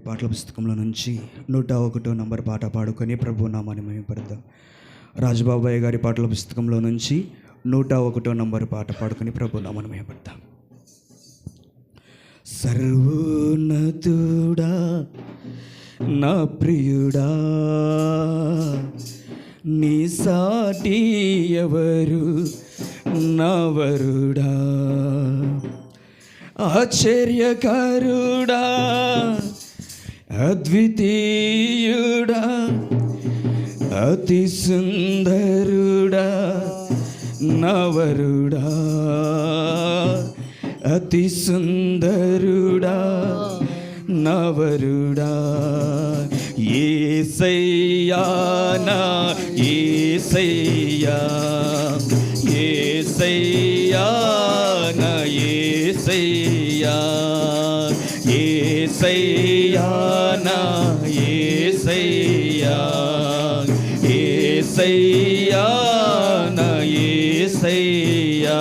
పాటల పుస్తకంలో నుంచి 101వ నంబర్ పాట పాడుకొని ప్రభు నామాన్ని మహిమపడదాం. రాజబాబాయ్ గారి పాటల పుస్తకంలో నుంచి 101వ నంబర్ పాట పాడుకొని ప్రభు నామాన్ని మహిమపడదాం. సర్వోన్నతుడా నా ప్రియుడా, నీ సాటి ఎవరు నా వరుడా, ఆశ్చర్యకరుడా, అద్వితీయుడా, అతి సుందరుడా నా వరుడా, అతి సుందరుడా నా వరుడా, యేసయ్యా నా యేసయ్యా, యేసయ్యా నా యేసయ్యా, యేసయ్యా నా యేసయ్యా, యేసయ్యా నా యేసయ్యా,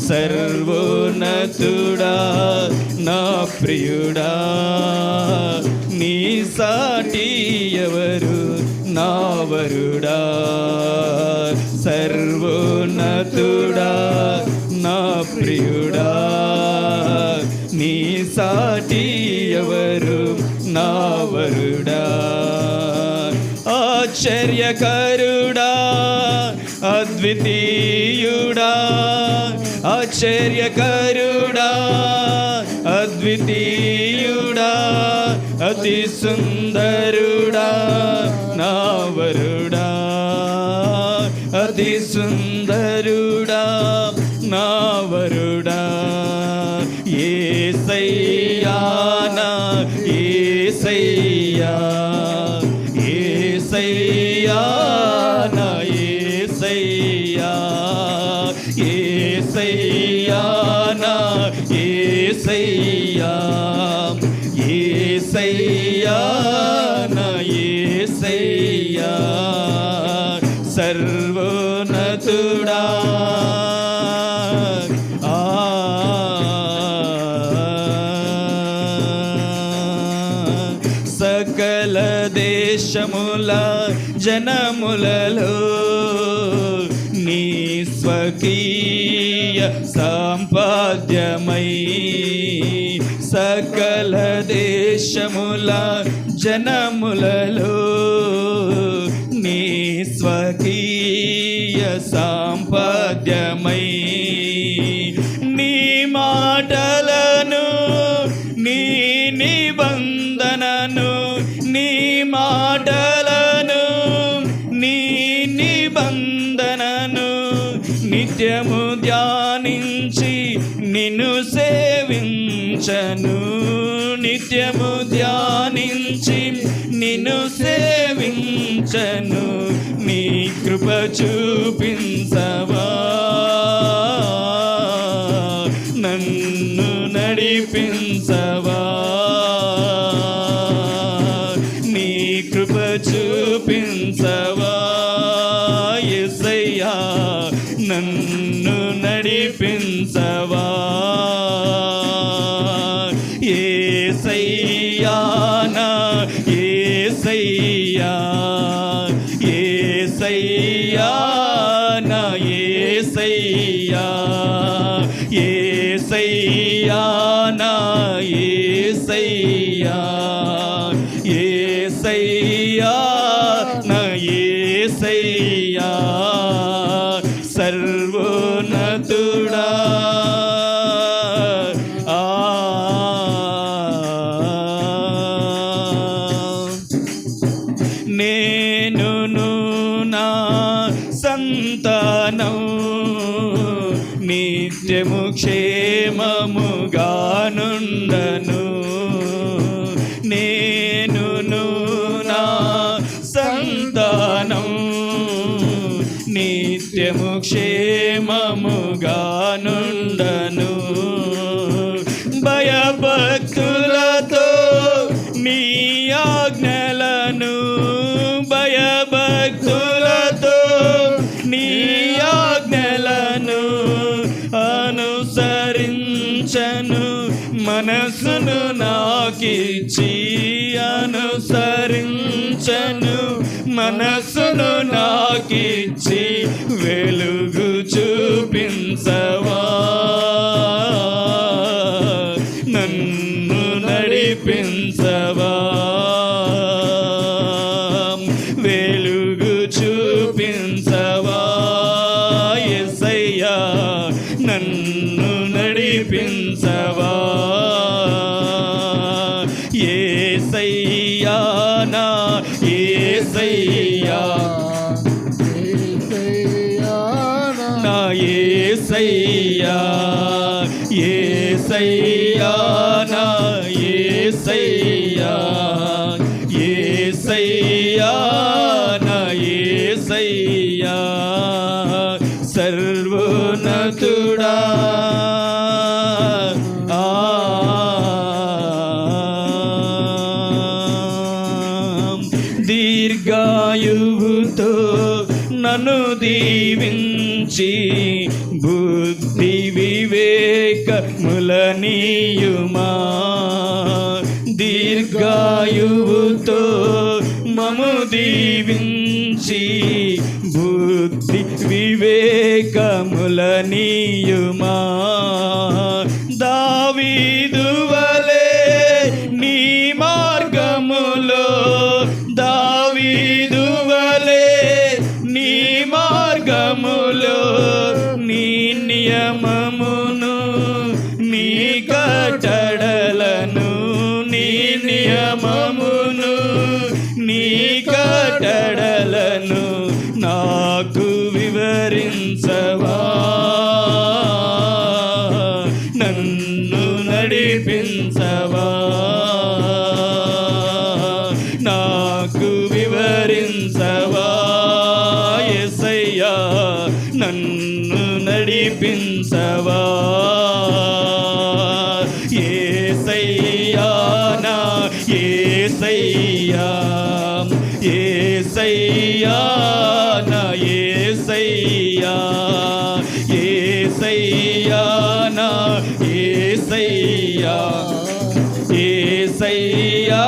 సర్వోన్నతుడా నా ప్రియుడా, నీ సాటి ఎవరు నా వరుడా, సర్వోన్నతుడా నా ప్రియుడా, నీ సాటి ఎవరు నా వరుడా, ఆశ్చర్యకరుడా, అద్వితీయుడా, ఆశ్చర్యకరుడా, అద్వితీయుడా, అతి సుందరుడా నా వరుడా, అతి సుందరుడా నా వరుడా, యేసయ్యా నా యేసయ్యా, యేసయ్యా నా యేసయ్యా, యేసయ్యా నా యేసయ్యా, యేసయ్యా నా యేసయ్యా, సర్వోన్నతుడా సకల దేశముల జనములలో నీ స్వకీయ సంపాద్యమై, సకల దేశముల జనములలో నీ స్వకీయ సంపాద్యమై, నీ మాటలను నీ నిబంధనను, నీ మాటలను నీ నిబంధనను నిత్యము ధ్యానించి నిన్ను సేవించను, నిత్యము ధ్యానించి నిన్ను సేవించను, నీ కృప చూపించవా, నన్ను నడిపించవా, నీ కృప చూపించవా, యేసయ్యా నన్ను నడిపించవా, యేసయ్యా నా యేసయ్యా, యేసయ్యా నా యేసయ్యా, యేసయ్యా నా యేసయ్యా, యేసయ్యా నా యేసయ్యా, సర్వోన్నతుడా నేనును నా సంతానం నిత్యము క్షేమముగానుండను, నేనును నా సంతానం నిత్యము క్షేమముగానుండను, భయభక్తులతో నీ ఆజ్ఞలను, భయభక్తులతో నీ ఆజ్ఞలను అనుసరించను, మనసును నాకి నాకిచ్చి అనుసరించను, మనసును నాకిచ్చి వెలుగు చూపించవా, నన్ను నడిపించవా, వెలుగు చూపించవా యేసయ్యా, నన్ను నడిపించవా యేసయ్యా, నా యేసయ్యా, నా యేసయ్యా, యేసయ్యా, నా యేసయ్యా, యేసయ్యా, నా యేసయ్యా, సర్వోన్నతుడా దీర్ఘాయువుతో నన్ను దీవించి బుద్ధి వివేకములనీయుమా, దీర్ఘాయువుతో మము దీవించి బుద్ధి వివేకములనీయుమా, దావీదు వలె నీ మార్గములో, దావీదు వలె నీ మార్గములో, నీ నియమమును నీ కట్టడలను, నీ నియమమును నీ కట్టడలను నాకు వివరించవా, నన్ను నడిపించవా, నాకు వివరించవా యేసయ్యా, నన్ను నడిపించవా యేసయ్యా, నా యేసయ్యా, యేసయ్యా, నా యేసయ్యా, యేసయ్యా, నా యేసయ్యా, యేసయ్యా,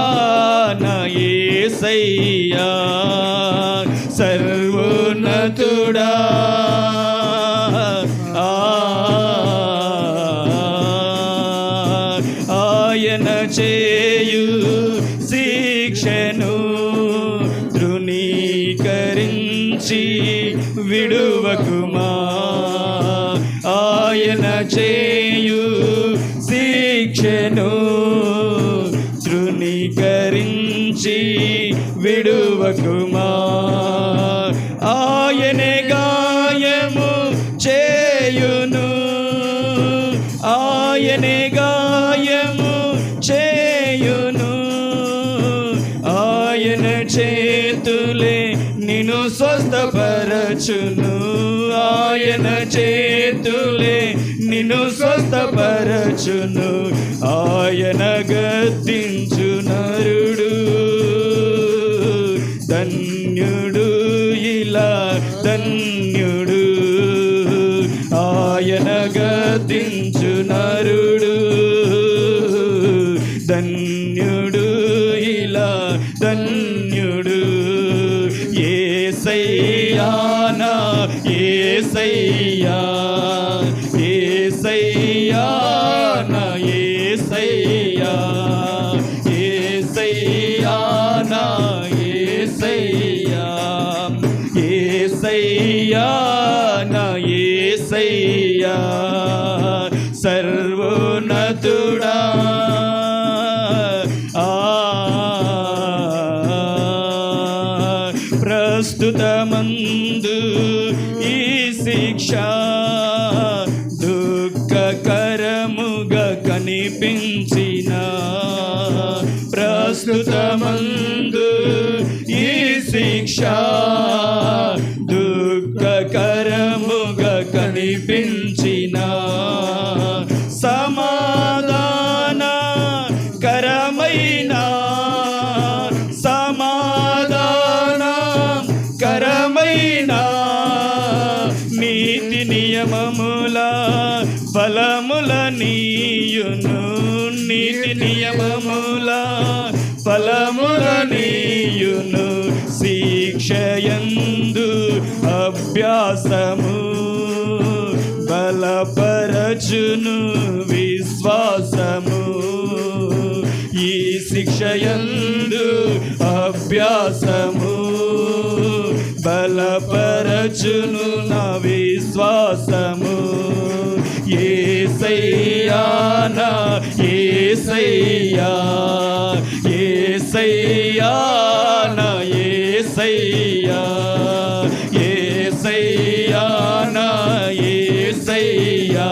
నా యేసయ్యా, సర్వోన్నతుడా ఆయన చేయు శిక్షను తృణీకరించి విడువకుమా, ఆయన చేయు శిక్షను తృణీకరించి విడువకుమా, ఆయనే గాయము చేయును, ఆయనే గాయము చేయును, ఆయన చేతులే నిన్ను స్వస్థపరచును, ఆయన చేతులే నిన్ను స్వస్థపరచును, ఆయన గద్దించు నరుడు ధన్యుడు, ఇలా ధన్యుడు, ఆయన గద్దించు నరుడు ధన్యుడు, ఇలా ధన్యుడు యేసయ్యా, నా యేసయ్యా, యేసయ్యా, నా యేసయ్యా, యేసయ్యా, నా యేసయ్యా, యేసయ్యా, నా యేసయ్యా, సర్వోన్నతుడా ప్రస్తుతమందు ఈ శిక్ష దుఃఖకరముగా కనిపించిన, ప్రస్తుతమందు ఈ శిక్ష దుఃఖకరముగా కనిపించిన, సమాధాన కరమైన, సమాధాన కరమైన నీతి నియమముల ఫలముల నీయును, నీతి నియమముల ఫలములనీయును శిక్షయందు అభ్యాసము బలపరచును విశ్వాసము. ఈ శిక్షయందు అభ్యాసము బలపరచును నా విశ్వాసము. యేసయ్యా నా యేసయ్యా, యేసయ్యా నా యేసయ్యా, యేసయ్యా నా యేసయ్యా,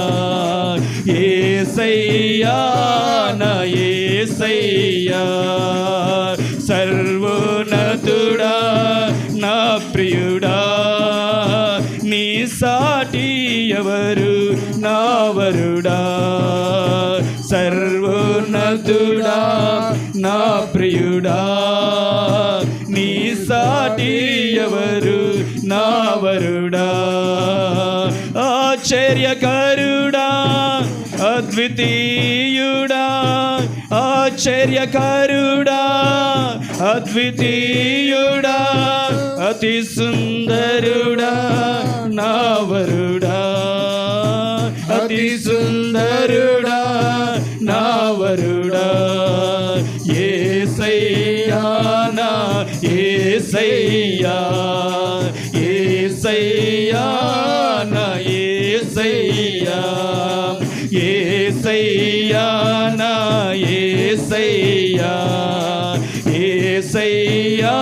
యేసయ్యా నా యేసయ్యా. సర్వోన్నతుడా నా ప్రియుడా, నీ సాటి ఎవరు నా వరుడా. సర్వోన్నతుడా నా ప్రియుడా, నీ సాటి ఎవరు నా వరుడా. ఆశ్చర్యకరుడా అద్వితీయుడా, ఆశ్చర్యకరుడా అద్వితీయుడా, అతి సుందరుడా నా వరుడా, అతి సుందరుడా నా వరుడా. యేసయ్యా నా యేసయ్యా, యేసయ్యా నా యేసయ్యా, యేసయ్యా నా యేసయ్యా, యేసయ్యా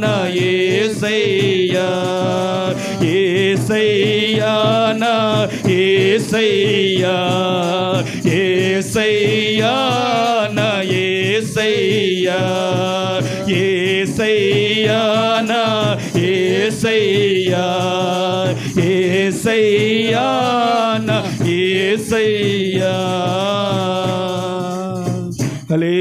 నా యేసయ్యా, యేసయ్యా నా యేసయ్యా, యేసయ్యా నా యేసయ్యా, యేసయ్యా నా యేసయ్యా, యేసయ్యా నా యేసయ్యా.